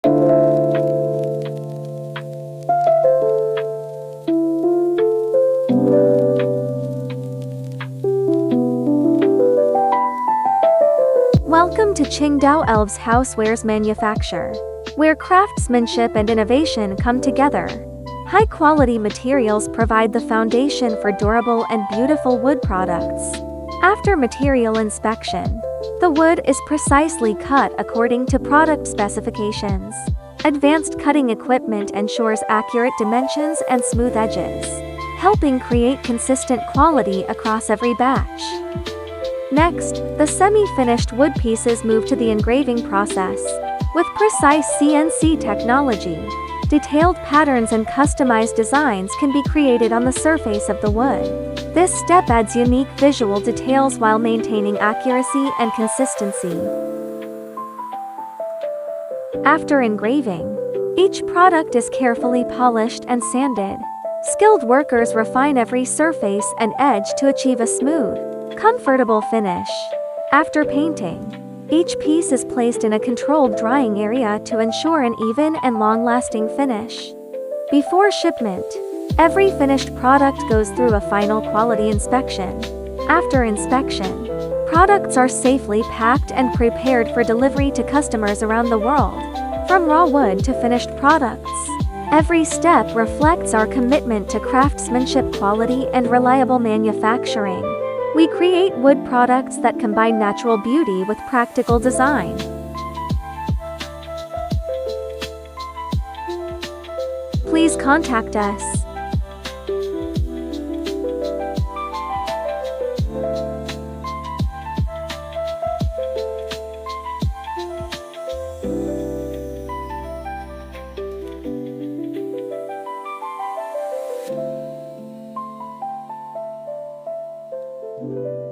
Welcome to Qingdao Elves Housewares Manufacture, where craftsmanship and innovation come together. High-quality materials provide the foundation for durable and beautiful wood products. After material inspection, the wood is precisely cut according to product specifications. Advanced cutting equipment ensures accurate dimensions and smooth edges, helping create consistent quality across every batch. Next, the semi-finished wood pieces move to the engraving process. With precise CNC technology, detailed patterns and customized designs can be created on the surface of the wood. This step adds unique visual details while maintaining accuracy and consistency. After engraving, each product is carefully polished and sanded. Skilled workers refine every surface and edge to achieve a smooth, comfortable finish. After painting, each piece is placed in a controlled drying area to ensure an even and long-lasting finish. Before shipment, every finished product goes through a final quality inspection. After inspection, products are safely packed and prepared for delivery to customers around the world. From raw wood to finished products, every step reflects our commitment to craftsmanship, quality, and reliable manufacturing. We create wood products that combine natural beauty with practical design. Please contact us. Thank you.